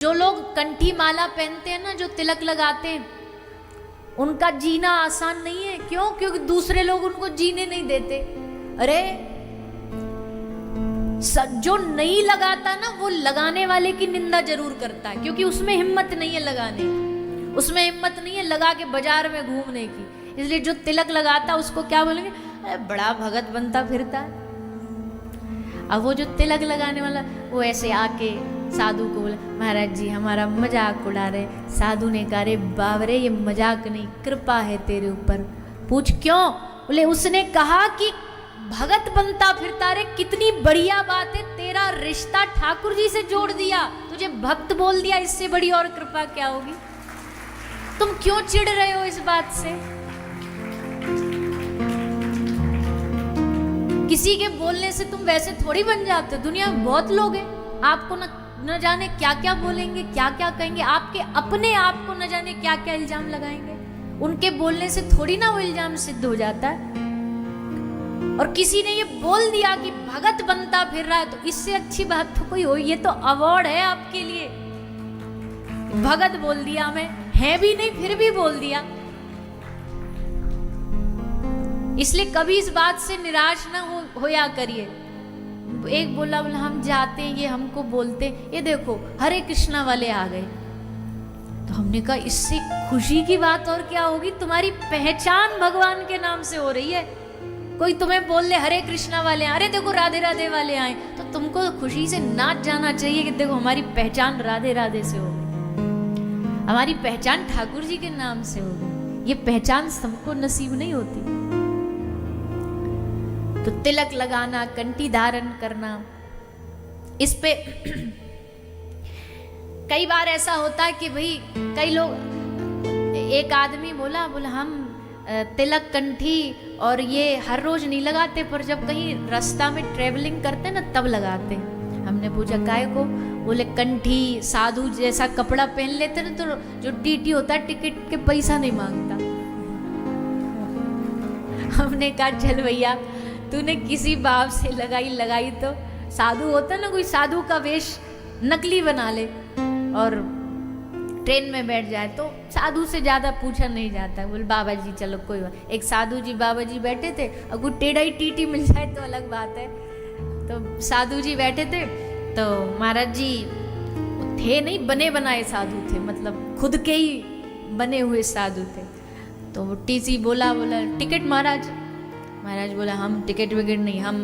जो लोग कंठी माला पहनते हैं ना, जो तिलक लगाते हैं, उनका जीना आसान नहीं है। क्यों? क्योंकि दूसरे लोग उनको जीने नहीं देते। अरे जो नहीं लगाता ना, वो लगाने वाले की निंदा जरूर करता है, क्योंकि उसमें हिम्मत नहीं है लगाने की, उसमें हिम्मत नहीं है लगा के बाजार में घूमने की। इसलिए जो तिलक लगाता उसको क्या बोलेंगे? अरे बड़ा भगत बनता फिरता है। अब वो जो तिलक लगाने वाला, वो ऐसे आके साधु को बोला, महाराज जी हमारा मजाक उड़ा रहे। साधु ने कहा, रे बावरे ये मजाक नहीं, कृपा है तेरे ऊपर। पूछ क्यों? बोले उसने कहा कि भगत बनता फिरता। रे कितनी बढ़िया बात है, तेरा रिश्ता ठाकुर जी से जोड़ दिया, तुझे भक्त बोल दिया, इससे बड़ी और कृपा क्या होगी? तुम क्यों चिढ़ रहे हो इस बात से? किसी के बोलने से तुम वैसे थोड़ी बन जाते हो। दुनिया में बहुत लोग हैं, आपको न जाने क्या क्या बोलेंगे, क्या क्या कहेंगे, आपके अपने आप को न जाने क्या क्या इल्जाम लगाएंगे। उनके बोलने से थोड़ी ना वो इल्जाम सिद्ध हो जाता है। और किसी ने ये बोल दिया कि भगत बनता फिर रहा है, तो इससे अच्छी बात तो कोई हो? ये तो अवार्ड है आपके लिए। भगत बोल दिया, हमें है भी नहीं फिर भी बोल दिया। इसलिए कभी इस बात से निराश ना होया करिए। एक बोला हम जाते हैं, ये हमको बोलते, ये देखो हरे कृष्णा वाले आ गए। तो हमने कहा इससे खुशी की बात और क्या होगी? तुम्हारी पहचान भगवान के नाम से हो रही है। कोई तुम्हें बोल ले हरे कृष्णा वाले, अरे देखो राधे राधे वाले आए, तो तुमको खुशी से नाच जाना चाहिए कि देखो हमारी पहचान राधे राधे से हो गई, हमारी पहचान ठाकुर जी के नाम से हो गई। ये पहचान सबको नसीब नहीं होती। तो तिलक लगाना, कंठी धारण करना, इस पे कई बार ऐसा होता है कि भाई कई लोग, एक आदमी बोला हम तिलक कंठी और ये हर रोज नहीं लगाते, पर जब कहीं रास्ता में ट्रेवलिंग करते ना तब लगाते। हमने पूछा काहे को? बोले कंठी साधु जैसा कपड़ा पहन लेते ना, तो जो टीटी होता है टिकट के पैसा नहीं मांगता। हमने कहा चल भैया, तूने किसी भाव से लगाई तो साधु होता ना, कोई साधु का वेश नकली बना ले और ट्रेन में बैठ जाए तो साधु से ज्यादा पूछा नहीं जाता। बोल बाबा जी चलो कोई बात। एक साधु जी बाबा जी बैठे थे, अब कोई टेढ़ा ही टीटी मिल जाए तो अलग बात है। तो साधु जी बैठे थे, तो महाराज जी थे नहीं, बने बनाए साधु थे, मतलब खुद के ही बने हुए साधु थे। तो टीसी बोला टिकट महाराज। महाराज बोला हम टिकट विकेट नहीं, हम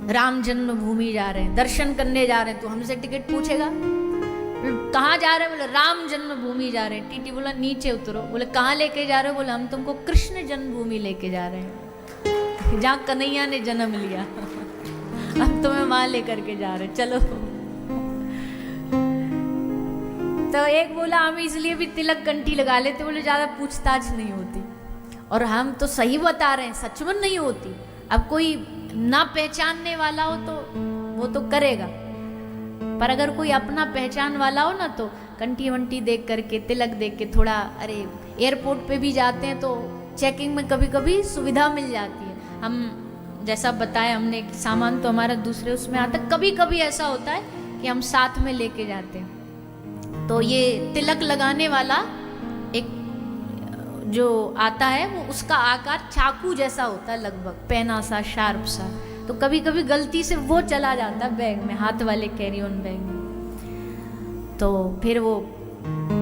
राम जन्मभूमि जा रहे हैं, दर्शन करने जा रहे हैं, तो हमसे टिकट पूछेगा? कहाँ जा रहे हैं? बोले राम जन्मभूमि जा रहे हैं। टीटी बोला नीचे उतरो। बोले कहाँ लेके जा रहे हो? बोले हम तुमको कृष्ण जन्मभूमि लेके जा रहे हैं, जहाँ कन्हैया ने जन्म लिया, हम तुम्हें वहां लेकर के जा रहे हैं, चलो। तो एक बोला हम इसलिए भी तिलक कंठी लगा लेते, बोले ज्यादा पूछताछ नहीं होती। और हम तो सही बता रहे हैं, सच में नहीं होती। अब कोई ना पहचानने वाला हो तो वो तो करेगा, पर अगर कोई अपना पहचान वाला हो ना, तो कंठी वंटी देख करके, तिलक देख के थोड़ा, अरे एयरपोर्ट पे भी जाते हैं तो चेकिंग में कभी कभी सुविधा मिल जाती है। हम जैसा बताया हमने, सामान तो हमारा दूसरे उसमें आता है, कभी कभी ऐसा होता है कि हम साथ में लेके जाते हैं। तो ये तिलक लगाने वाला एक जो आता है, वो उसका आकार चाकू जैसा होता है लगभग, पैना सा, शार्प सा। तो कभी कभी गलती से वो चला जाता है बैग में, हाथ वाले कैरी ऑन बैग में। तो फिर वो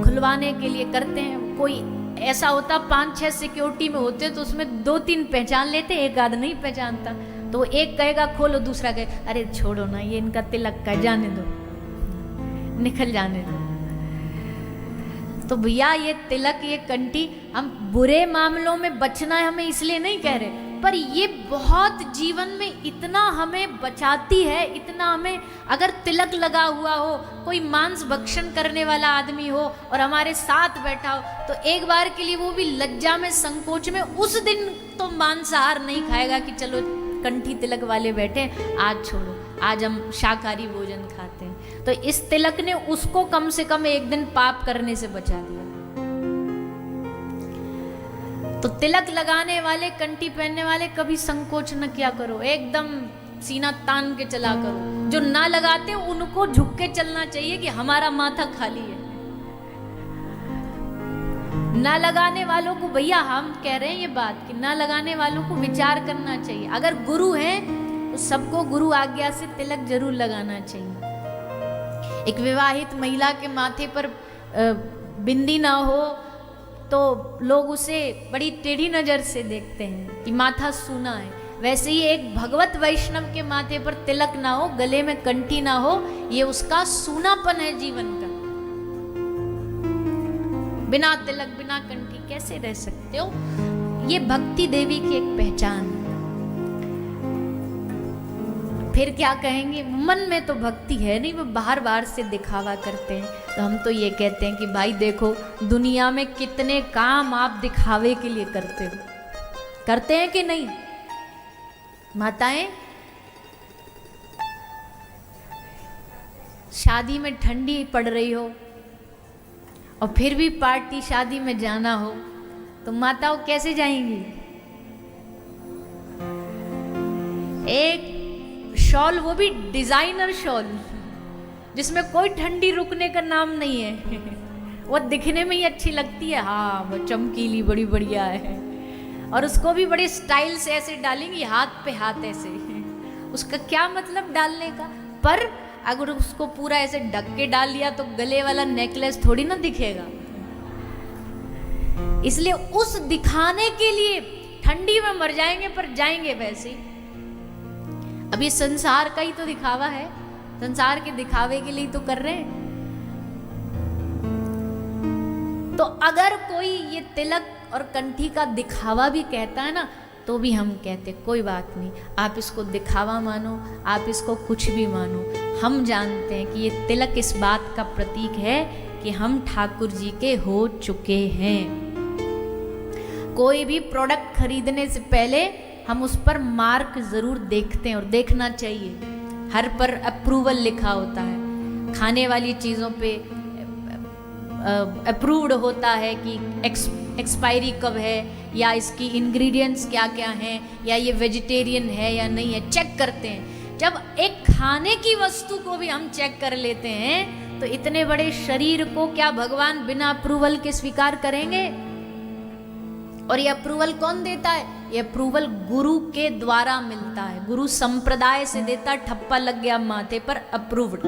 खुलवाने के लिए करते हैं। कोई ऐसा होता 5-6 सिक्योरिटी में होते, तो उसमें 2-3 पहचान लेते, एक आध नहीं पहचानता। तो एक कहेगा खोलो, दूसरा कहे अरे छोड़ो ना, ये इनका तिलक का, जाने दो, निकल जाने दो। तो भैया ये तिलक, ये कंठी, हम बुरे मामलों में बचना है, हमें इसलिए नहीं कह रहे, पर ये बहुत जीवन में इतना हमें बचाती है, इतना हमें। अगर तिलक लगा हुआ हो, कोई मांस भक्षण करने वाला आदमी हो और हमारे साथ बैठा हो, तो एक बार के लिए वो भी लज्जा में, संकोच में, उस दिन तो मांसाहार नहीं खाएगा कि चलो कंठी तिलक वाले बैठे, आज छोड़ो, आज हम शाकाहारी भोजन खाते हैं। तो इस तिलक ने उसको कम से कम एक दिन पाप करने से बचा दिया। तो तिलक लगाने वाले, कंठी पहनने वाले कभी संकोच न किया करो, एकदम सीना तान के चला करो। जो ना लगाते उनको झुक के चलना चाहिए कि हमारा माथा खाली है। ना लगाने वालों को, भैया हम कह रहे हैं ये बात कि ना लगाने वालों को विचार करना चाहिए। अगर गुरु हैं तो सबको गुरु आज्ञा से तिलक जरूर लगाना चाहिए। एक विवाहित महिला के माथे पर बिंदी ना हो तो लोग उसे बड़ी टेढ़ी नजर से देखते हैं कि माथा सूना है। वैसे ही एक भगवत वैष्णव के माथे पर तिलक ना हो, गले में कंठी ना हो, ये उसका सूनापन है जीवन का। बिना तिलक बिना कंठी कैसे रह सकते हो? ये भक्ति देवी की एक पहचान है। फिर क्या कहेंगे, मन में तो भक्ति है नहीं, वो बाहर बाहर से दिखावा करते हैं। तो हम तो ये कहते हैं कि भाई देखो, दुनिया में कितने काम आप दिखावे के लिए करते हो, करते हैं कि नहीं माताएं? शादी में ठंडी पड़ रही हो और फिर भी पार्टी शादी में जाना हो तो माताओं कैसे जाएंगी? एक शॉल, वो भी डिजाइनर शॉल, जिसमें कोई ठंडी रुकने का नाम नहीं है, वो दिखने में ही अच्छी लगती है। हाँ वो चमकीली बड़ी बढ़िया है, और उसको भी बड़े स्टाइल से ऐसे डालेंगी, हाथ पे हाथ ऐसे। उसका क्या मतलब डालने का? पर अगर उसको पूरा ऐसे ढक के डाल लिया तो गले वाला नेकलेस थोड़ी ना दिखेगा। इसलिए उस दिखाने के लिए ठंडी में मर जाएंगे पर जाएंगे वैसे ही। अब ये संसार का ही तो दिखावा है, संसार के दिखावे के लिए तो कर रहे हैं। तो अगर कोई ये तिलक और कंठी का दिखावा भी कहता है ना, तो भी हम कहते कोई बात नहीं, आप इसको दिखावा मानो, आप इसको कुछ भी मानो, हम जानते हैं कि ये तिलक इस बात का प्रतीक है कि हम ठाकुर जी के हो चुके हैं। कोई भी प्रोडक्ट खरीदने से पहले हम उस पर मार्क जरूर देखते हैं, और देखना चाहिए। हर पर अप्रूवल लिखा होता है, खाने वाली चीज़ों पे अप्रूव्ड होता है कि एक्सपायरी कब है, या इसकी इंग्रेडिएंट्स क्या क्या हैं, या ये वेजिटेरियन है या नहीं है, चेक करते हैं। जब एक खाने की वस्तु को भी हम चेक कर लेते हैं तो इतने बड़े शरीर को क्या भगवान बिना अप्रूवल के स्वीकार करेंगे? और ये अप्रूवल कौन देता है? ये अप्रूवल गुरु के द्वारा मिलता है, गुरु संप्रदाय से देता है। ठप्पा लग गया माथे पर, अप्रूव्ड।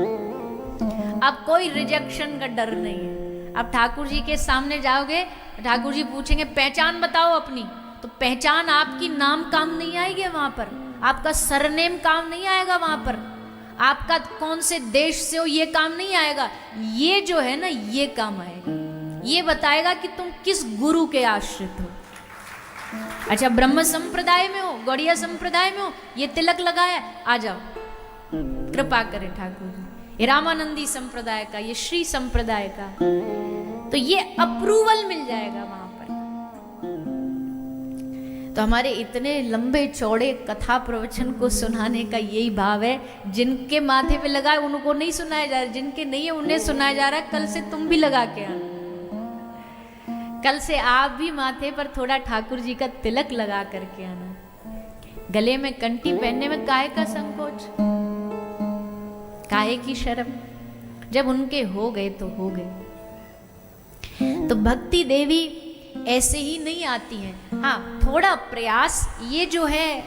अब कोई रिजेक्शन का डर नहीं है। अब ठाकुर जी के सामने जाओगे, ठाकुर जी पूछेंगे पहचान बताओ अपनी, तो पहचान आपकी नाम काम नहीं आएगी वहां पर, आपका सरनेम काम नहीं आएगा वहां पर, आपका कौन से देश से हो ये काम नहीं आएगा। ये जो है ना, ये काम आएगा, ये बताएगा कि तुम किस गुरु के आश्रित हो। अच्छा, ब्रह्म संप्रदाय में हो, गौड़िया संप्रदाय में हो, ये तिलक लगाया, आ जाओ, कृपा करे ठाकुर जी। ये रामानंदी संप्रदाय का, ये श्री संप्रदाय का, तो ये अप्रूवल मिल जाएगा वहां पर। तो हमारे इतने लंबे चौड़े कथा प्रवचन को सुनाने का यही भाव है। जिनके माथे पे लगा है उनको नहीं सुनाया जा रहा, जिनके नहीं है उन्हें सुनाया जा रहा है। कल से तुम भी लगा के आना, कल से आप भी माथे पर थोड़ा ठाकुर जी का तिलक लगा करके आना। गले में कंठी पहनने में काहे का संकोच, काहे की शर्म? जब उनके हो गए तो हो गए। तो भक्ति देवी ऐसे ही नहीं आती हैं। हाँ, थोड़ा प्रयास, ये जो है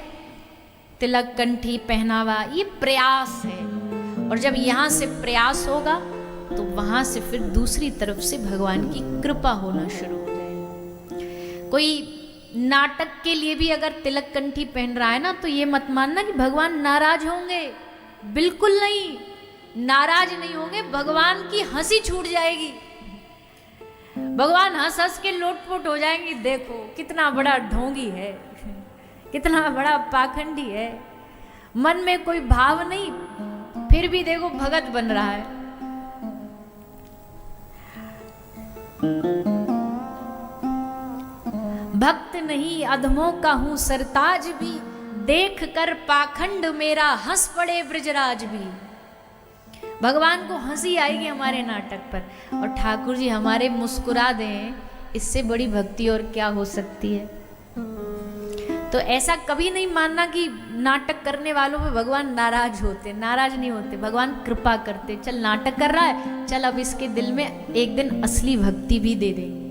तिलक कंठी पहनावा, ये प्रयास है। और जब यहाँ से प्रयास होगा तो वहां से फिर दूसरी तरफ से भगवान की कृपा होना शुरू हो जाएगी। कोई नाटक के लिए भी अगर तिलक कंठी पहन रहा है ना, तो ये मत मानना कि भगवान नाराज होंगे, बिल्कुल नहीं, नाराज नहीं होंगे। भगवान की हंसी छूट जाएगी, भगवान हंस हंस के लोटपोट हो जाएंगे। देखो कितना बड़ा ढोंगी है, कितना बड़ा पाखंडी है, मन में कोई भाव नहीं, फिर भी देखो भगत बन रहा है। भक्त नहीं अधमों का हूं सरताज भी, देख कर पाखंड मेरा हंस पड़े ब्रजराज भी। भगवान को हंसी आएगी हमारे नाटक पर, और ठाकुर जी हमारे मुस्कुरा दें, इससे बड़ी भक्ति और क्या हो सकती है। तो ऐसा कभी नहीं मानना कि नाटक करने वालों पे भगवान नाराज होते, नाराज नहीं होते, भगवान कृपा करते। चल नाटक कर रहा है, चल अब इसके दिल में एक दिन असली भक्ति भी दे देंगे।